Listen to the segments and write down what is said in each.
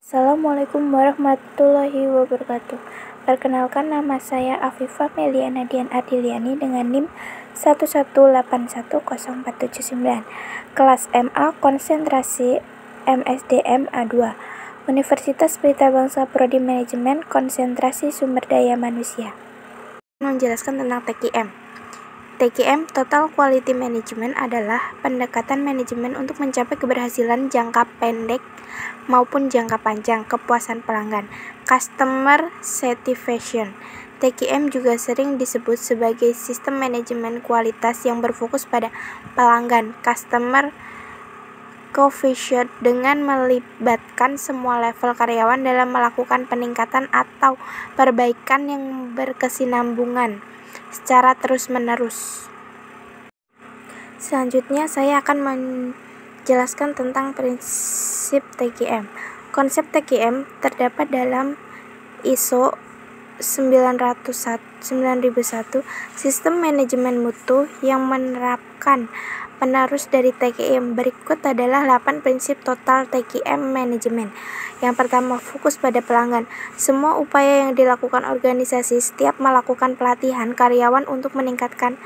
Assalamualaikum warahmatullahi wabarakatuh. Perkenalkan, nama saya Afifah Meliana Dian Ardiliani dengan NIM 118104779, kelas MA konsentrasi MSDM A2, Universitas Pelita Bangsa Prodi Manajemen konsentrasi Sumber Daya Manusia. Menjelaskan tentang TQM. TQM, Total Quality Management, adalah pendekatan manajemen untuk mencapai keberhasilan jangka pendek maupun jangka panjang kepuasan pelanggan, Customer Satisfaction. TQM juga sering disebut sebagai sistem manajemen kualitas yang berfokus pada pelanggan, Customer Coefficient, dengan melibatkan semua level karyawan dalam melakukan peningkatan atau perbaikan yang berkesinambungan secara terus-menerus. Selanjutnya, saya akan menjelaskan tentang prinsip TQM. Konsep TQM terdapat dalam ISO 9001 Sistem Manajemen Mutu yang menerapkan penerus dari TQM. Berikut adalah 8 prinsip total TQM manajemen. Yang pertama, fokus pada pelanggan. Semua upaya yang dilakukan organisasi setiap melakukan pelatihan karyawan untuk meningkatkan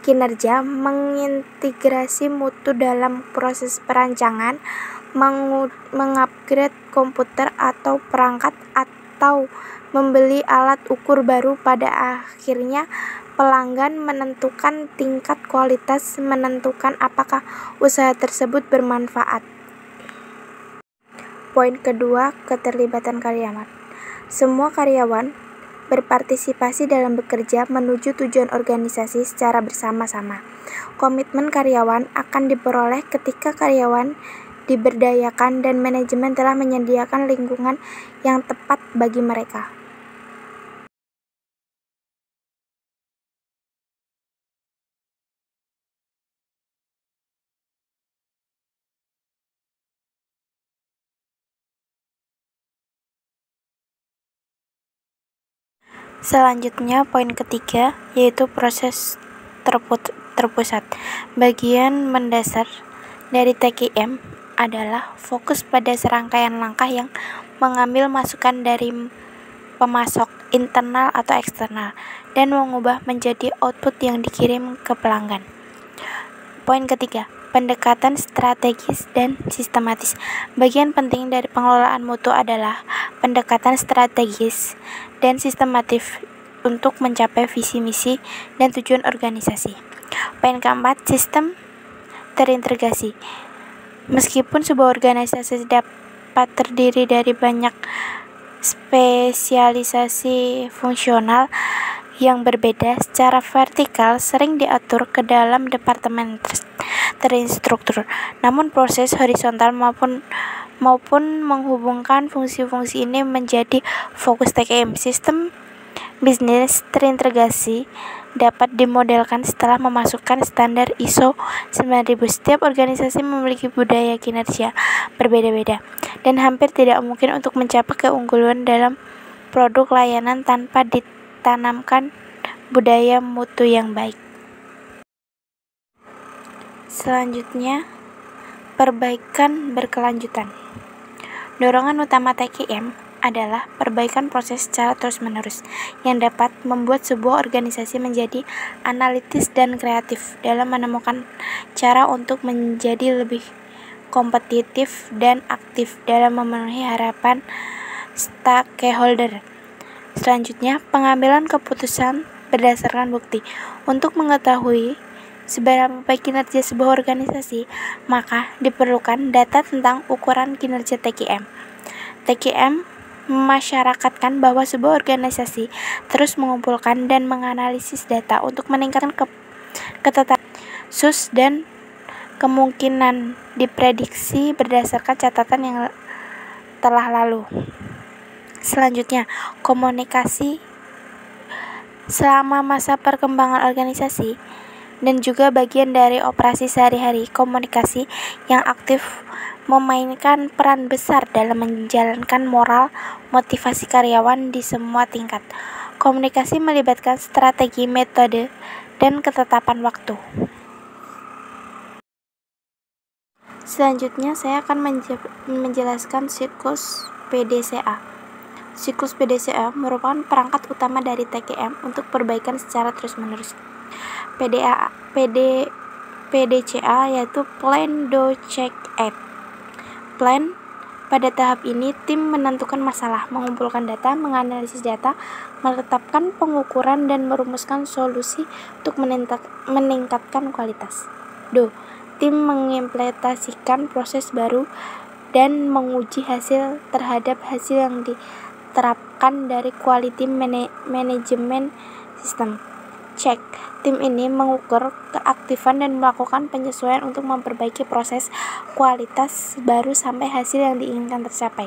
kinerja, mengintegrasi mutu dalam proses perancangan, mengupgrade komputer atau perangkat, atau membeli alat ukur baru. Pada akhirnya, pelanggan menentukan tingkat kualitas, menentukan apakah usaha tersebut bermanfaat. Poin kedua, keterlibatan karyawan. Semua karyawan berpartisipasi dalam bekerja menuju tujuan organisasi secara bersama-sama. Komitmen karyawan akan diperoleh ketika karyawan diberdayakan dan manajemen telah menyediakan lingkungan yang tepat bagi mereka. Selanjutnya, poin ketiga, yaitu proses terpusat. Bagian mendasar dari TQM adalah fokus pada serangkaian langkah yang mengambil masukan dari pemasok internal atau eksternal dan mengubah menjadi output yang dikirim ke pelanggan. Poin ketiga, pendekatan strategis dan sistematis. Bagian penting dari pengelolaan mutu adalah pendekatan strategis dan sistematis untuk mencapai visi misi dan tujuan organisasi. Poin keempat, sistem terintegrasi. Meskipun sebuah organisasi dapat terdiri dari banyak spesialisasi fungsional yang berbeda, secara vertikal sering diatur ke dalam departemen terinstruktur. Namun proses horizontal maupun menghubungkan fungsi-fungsi ini menjadi fokus TQM. Sistem bisnis terintegrasi dapat dimodelkan setelah memasukkan standar ISO 9000. Setiap organisasi memiliki budaya kinerja berbeda-beda dan hampir tidak mungkin untuk mencapai keunggulan dalam produk layanan tanpa ditanamkan budaya mutu yang baik. Selanjutnya, perbaikan berkelanjutan. Dorongan utama TQM adalah perbaikan proses secara terus-menerus yang dapat membuat sebuah organisasi menjadi analitis dan kreatif dalam menemukan cara untuk menjadi lebih kompetitif dan aktif dalam memenuhi harapan stakeholder. Selanjutnya, pengambilan keputusan berdasarkan bukti. Untuk mengetahui seberapa baik kinerja sebuah organisasi, maka diperlukan data tentang ukuran kinerja TQM. TQM memasyarakatkan bahwa sebuah organisasi terus mengumpulkan dan menganalisis data untuk meningkatkan ketetapan SUS dan kemungkinan diprediksi berdasarkan catatan yang telah lalu. Selanjutnya, komunikasi selama masa perkembangan organisasi dan juga bagian dari operasi sehari-hari. Komunikasi yang aktif memainkan peran besar dalam menjalankan moral motivasi karyawan di semua tingkat. Komunikasi melibatkan strategi, metode, dan ketetapan waktu. Selanjutnya, saya akan menjelaskan siklus PDCA. Siklus PDCA merupakan perangkat utama dari TKM untuk perbaikan secara terus-menerus. PDCA yaitu Plan, Do, Check, Act. Plan. Pada tahap ini, tim menentukan masalah, mengumpulkan data, menganalisis data, menetapkan pengukuran, dan merumuskan solusi untuk meningkatkan kualitas. Do. Tim mengimplementasikan proses baru dan menguji hasil terhadap hasil yang diterapkan dari quality management system. Check. Tim ini mengukur keaktifan dan melakukan penyesuaian untuk memperbaiki proses kualitas baru sampai hasil yang diinginkan tercapai.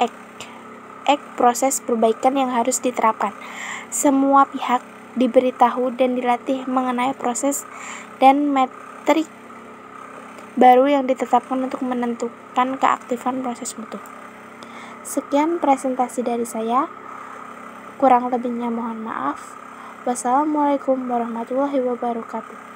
Act. Proses perbaikan yang harus diterapkan. Semua pihak diberitahu dan dilatih mengenai proses dan metrik baru yang ditetapkan untuk menentukan keaktifan proses mutu. Sekian presentasi dari saya. Kurang lebihnya mohon maaf. Wassalamualaikum warahmatullahi wabarakatuh.